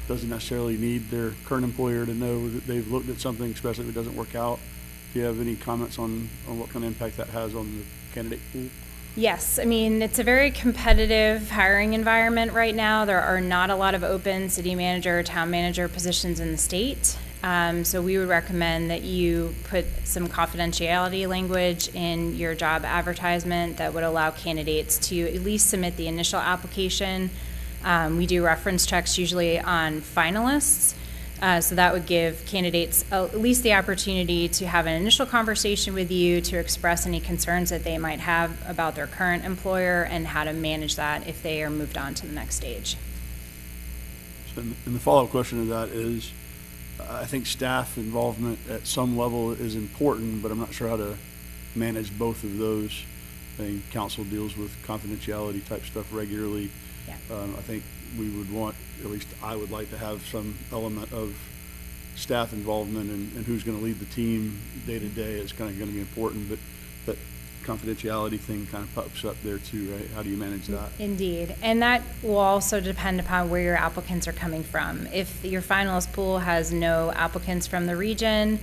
doesn't necessarily need their current employer to know that they've looked at something, especially if it doesn't work out. Do you have any comments on what kind of impact that has on the candidate pool? Yes, I mean, it's a very competitive hiring environment right now. There are not a lot of open city manager or town manager positions in the state. So we would recommend that you put some confidentiality language in your job advertisement that would allow candidates to at least submit the initial application. We do reference checks usually on finalists. So that would give candidates at least the opportunity to have an initial conversation with you to express any concerns that they might have about their current employer and how to manage that if they are moved on to the next stage. And the follow-up question to that is, I think staff involvement at some level is important, but I'm not sure how to manage both of those. I think council deals with confidentiality type stuff regularly. Yeah. I think we would want, at least I would like to have some element of staff involvement and who's going to lead the team day to day is kind of going to be important, but that confidentiality thing kind of pops up there too, right? How do you manage that? Indeed, and that will also depend upon where your applicants are coming from. If your finalist pool has no applicants from the region,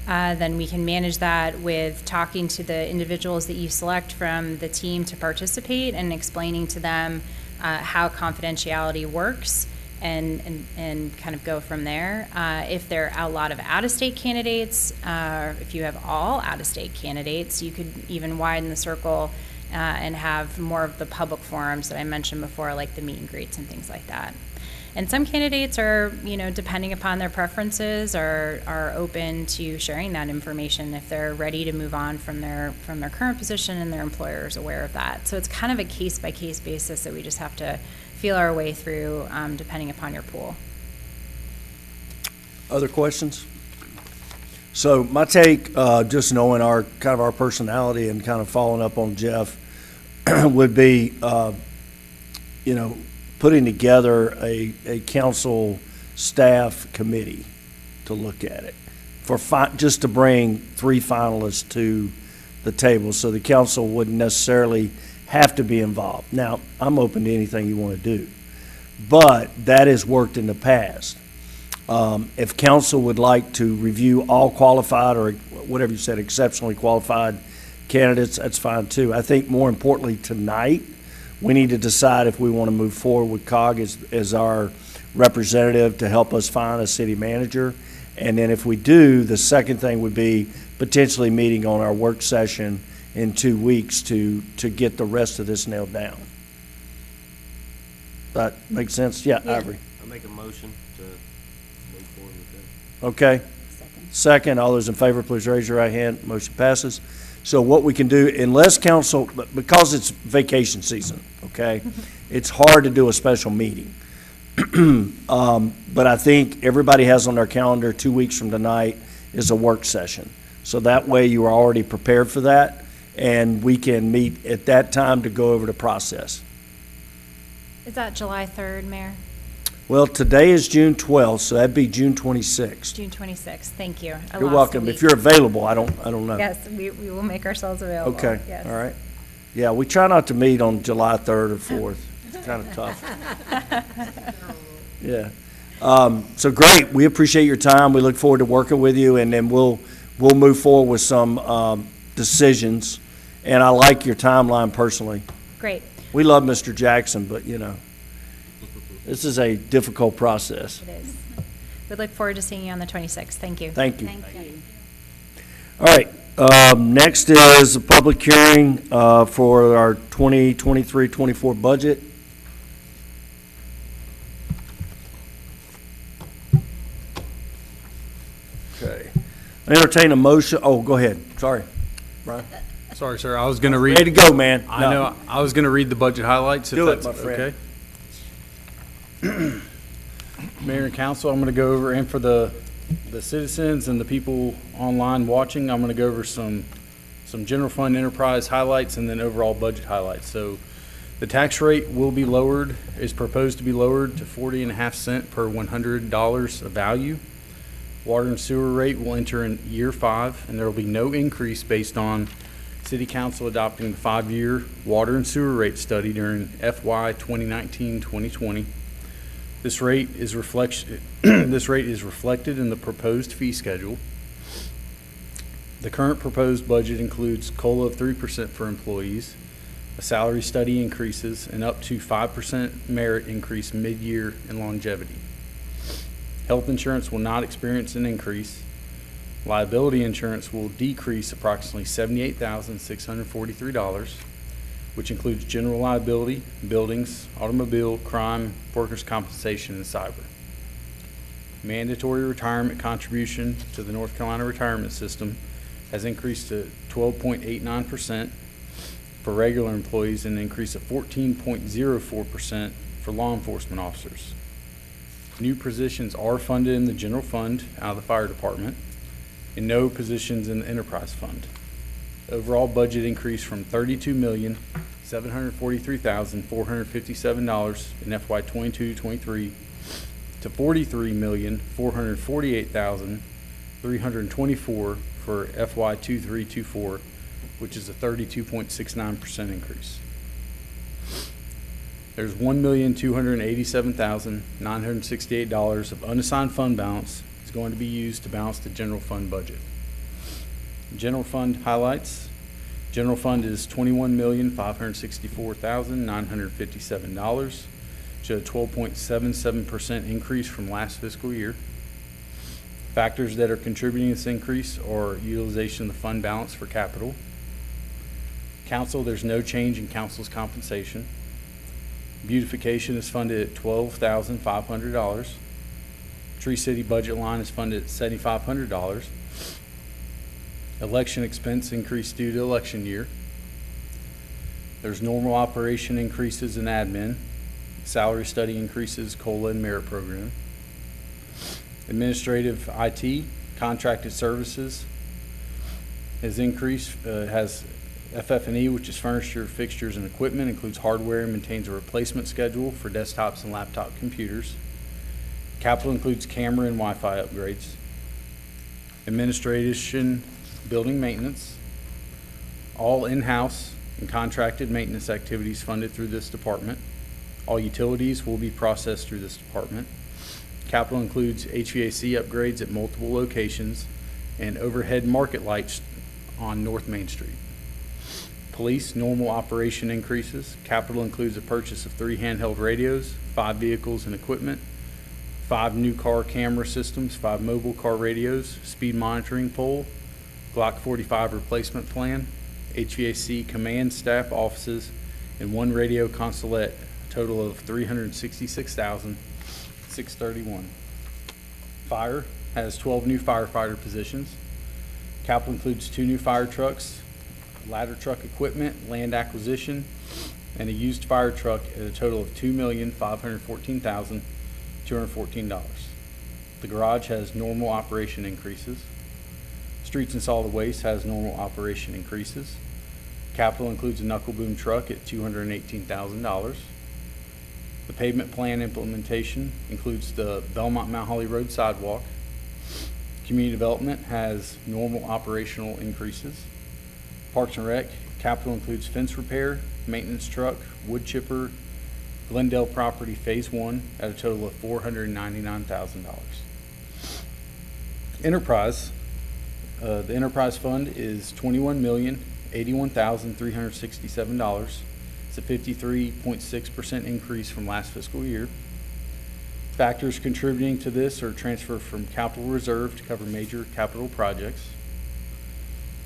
then we can manage that with talking to the individuals that you select from the team to participate and explaining to them how confidentiality works and kind of go from there. If there are a lot of out-of-state candidates, if you have all out-of-state candidates, you could even widen the circle and have more of the public forums that I mentioned before, like the meet and greets and things like that. And some candidates are, depending upon their preferences, are open to sharing that information if they're ready to move on from their current position and their employer is aware of that. So it's kind of a case-by-case basis that we just have to feel our way through depending upon your pool. Other questions? So my take, just knowing our personality and kind of following up on Jeff, would be, putting together a council staff committee to look at it, just to bring 3 finalists to the table, so the council wouldn't necessarily have to be involved. Now, I'm open to anything you want to do, but that has worked in the past. If council would like to review all qualified, or whatever you said, exceptionally qualified candidates, that's fine too. I think more importantly tonight, we need to decide if we want to move forward with COG as our representative to help us find a city manager. And then if we do, the second thing would be potentially meeting on our work session in 2 weeks to get the rest of this nailed down. That makes sense? Yeah, Ivory. I make a motion to move forward with that. Okay. Second, all those in favor, please raise your right hand. Motion passes. So what we can do, unless council, because it's vacation season, okay, it's hard to do a special meeting. But I think everybody has on their calendar 2 weeks from tonight is a work session. So that way you are already prepared for that, and we can meet at that time to go over the process. Is that July 3rd, Mayor? Well, today is June 12th, so that'd be June 26th. June 26th, thank you. I You're lost a welcome. week. If you're available, I don't know. Yes, we will make ourselves available. Okay, Yes. all right. Yeah, we try not to meet on July 3rd or 4th. It's kind of tough. Yeah. So great. We appreciate your time. We look forward to working with you, and then we'll move forward with some decisions. And I like your timeline personally. Great. We love Mr. Jackson, but, you know, this is a difficult process. It is. We look forward to seeing you on the 26th. Thank you. Thank you. Thank you. All right. Next is a public hearing for our 2023-24 budget. Okay. I entertain a motion. Oh, go ahead. Sorry. Brian. Sorry, sir. I was going to read. Ready to go, man. I No. know. I was going to read the budget highlights. Do if it, that's my friend. Okay. Mayor and council, I'm going to go over, and for the citizens and the people online watching, I'm going to go over some general fund enterprise highlights and then overall budget highlights. So the tax rate will be lowered, is proposed to be lowered to 40.5 cents per $100 of value. Water and sewer rate will enter in year 5, and there will be no increase based on City Council adopting the 5-year water and sewer rate study during FY 2019-2020. This rate is reflected in the proposed fee schedule. The current proposed budget includes COLA of 3% for employees, a salary study increases, and up to 5% merit increase mid-year in longevity. Health insurance will not experience an increase. Liability insurance will decrease approximately $78,643, which includes general liability, buildings, automobile, crime, workers' compensation, and cyber. Mandatory retirement contribution to the North Carolina retirement system has increased to 12.89% for regular employees and an increase of 14.04% for law enforcement officers. New positions are funded in the general fund out of the fire department, and no positions in the enterprise fund. Overall budget increase from $32,743,457 in FY 22-23 to $43,448,324 for FY 23-24, which is a 32.69% increase. There's $1,287,968 of unassigned fund balance is going to be used to balance the general fund budget. General fund highlights. General fund is $21,564,957, which is a 12.77% increase from last fiscal year. Factors that are contributing to this increase are utilization of the fund balance for capital. Council, there's no change in council's compensation. Beautification is funded at $12,500. Tree City budget line is funded at $7,500. Election expense increased due to election year. There's normal operation increases in admin. Salary study increases, COLA and merit program. Administrative IT, contracted services has increased, has FF&E, which is furniture, fixtures, and equipment, includes hardware and maintains a replacement schedule for desktops and laptop computers. Capital includes camera and Wi-Fi upgrades. Administration, building maintenance. All in-house and contracted maintenance activities funded through this department. All utilities will be processed through this department. Capital includes HVAC upgrades at multiple locations and overhead market lights on North Main Street. Police normal operation increases. Capital includes the purchase of 3 handheld radios, 5 vehicles and equipment, 5 new car camera systems, 5 mobile car radios, speed monitoring pole, Glock 45 replacement plan, HVAC command staff offices, and 1 radio consulate, a total of $366,631. Fire has 12 new firefighter positions. Capital includes 2 new fire trucks, ladder truck equipment, land acquisition, and a used fire truck at a total of $2,514,214. The garage has normal operation increases. Streets and solid waste has normal operation increases. Capital includes a knuckle boom truck at $218,000. The pavement plan implementation includes the Belmont Mount Holly Road sidewalk. Community development has normal operational increases. Parks and Rec, capital includes fence repair, maintenance truck, wood chipper, Glendale property phase 1 at a total of $499,000. Enterprise, the enterprise fund is $21,081,367. It's a 53.6% increase from last fiscal year. Factors contributing to this are transfer from capital reserve to cover major capital projects.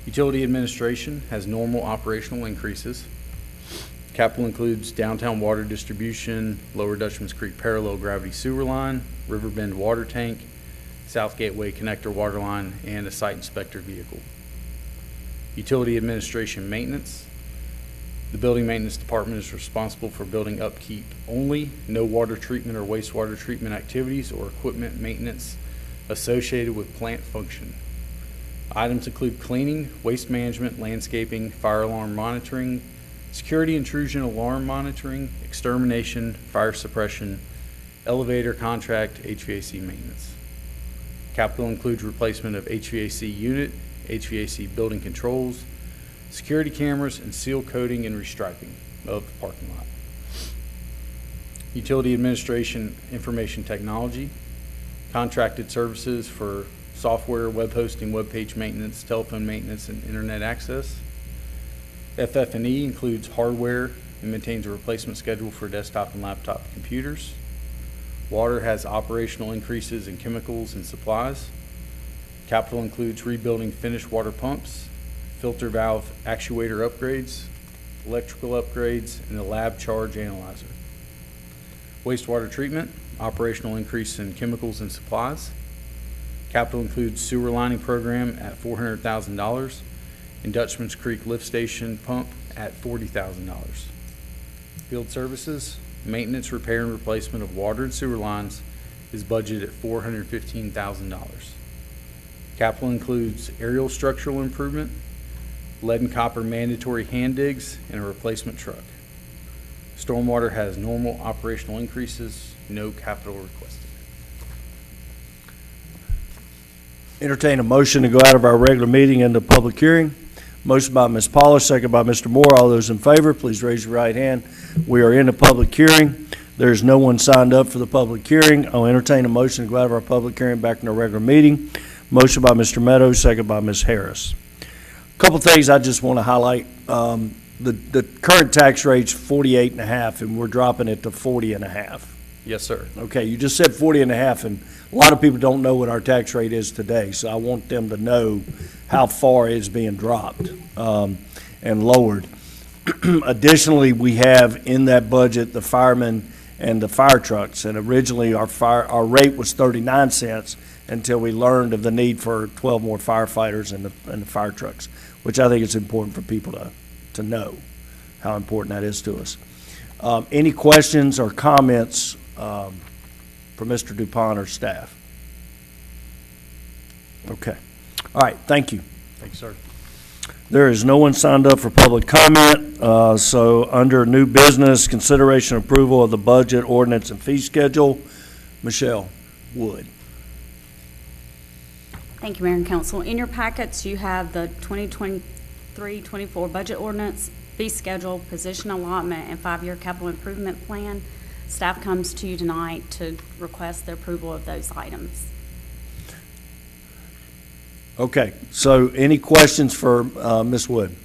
Utility administration has normal operational increases. Capital includes downtown water distribution, Lower Dutchman's Creek parallel gravity sewer line, Riverbend water tank, South Gateway connector water line, and a site inspector vehicle. Utility administration maintenance. The building maintenance department is responsible for building upkeep only, no water treatment or wastewater treatment activities or equipment maintenance associated with plant function. Items include cleaning, waste management, landscaping, fire alarm monitoring, security intrusion alarm monitoring, extermination, fire suppression, elevator contract, HVAC maintenance. Capital includes replacement of HVAC unit, HVAC building controls, security cameras, and seal coating and restriping of the parking lot. Utility administration, information technology, contracted services for software, web hosting, web page maintenance, telephone maintenance, and internet access. FF&E includes hardware and maintains a replacement schedule for desktop and laptop computers. Water has operational increases in chemicals and supplies. Capital includes rebuilding finished water pumps, filter valve actuator upgrades, electrical upgrades, and the lab charge analyzer. Wastewater treatment, operational increase in chemicals and supplies. Capital includes sewer lining program at $400,000 and Dutchman's Creek lift station pump at $40,000. Field services, maintenance, repair, and replacement of water and sewer lines is budgeted at $415,000. Capital includes aerial structural improvement, lead and copper mandatory hand digs, and a replacement truck. Stormwater has normal operational increases, no capital requested. Entertain a motion to go out of our regular meeting into public hearing. Motion by Ms. Polish, second by Mr. Moore. All those in favor, please raise your right hand. We are in a public hearing. There's no one signed up for the public hearing. I'll entertain a motion to go out of our public hearing back in our regular meeting. Motion by Mr. Meadows, second by Ms. Harris. A couple things I just want to highlight. The current tax rate's 48.5, and we're dropping it to 40.5. Yes, sir. Okay, you just said 40.5, and a lot of people don't know what our tax rate is today, so I want them to know how far it's being dropped and lowered. Additionally, we have in that budget the firemen and the fire trucks, and originally our rate was 39 cents until we learned of the need for 12 more firefighters and the fire trucks, which I think is important for people to know how important that is to us. Any questions or comments for Mr. DuPont or staff? Okay. All right, thank you. Thanks, sir. There is no one signed up for public comment, so under new business, consideration approval of the budget, ordinance, and fee schedule. Michelle. Wood. Thank you, Mayor and Council. In your packets, you have the 2023-24 budget ordinance, fee schedule, position allotment, and 5-year capital improvement plan. Staff comes to you tonight to request the approval of those items. Okay, so any questions for Ms. Wood?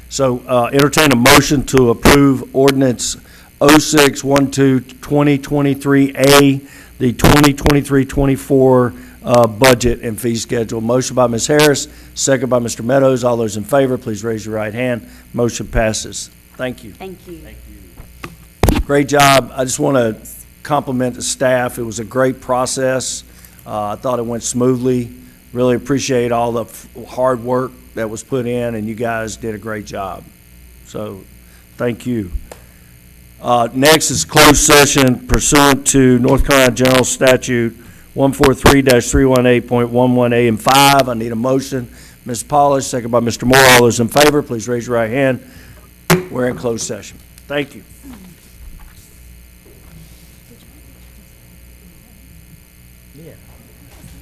So entertain a motion to approve ordinance 0612-2023A, the 2023-24 budget and fee schedule. Motion by Ms. Harris, second by Mr. Meadows. All those in favor, please raise your right hand. Motion passes. Thank you. Thank you. Great job. I just want to compliment the staff. It was a great process. I thought it went smoothly. Really appreciate all the hard work that was put in, and you guys did a great job. So, thank you. Next is closed session pursuant to North Carolina General Statute 143-318.11A and 5. I need a motion. Ms. Polish, second by Mr. Moore. All those in favor, please raise your right hand. We're in closed session. Thank you.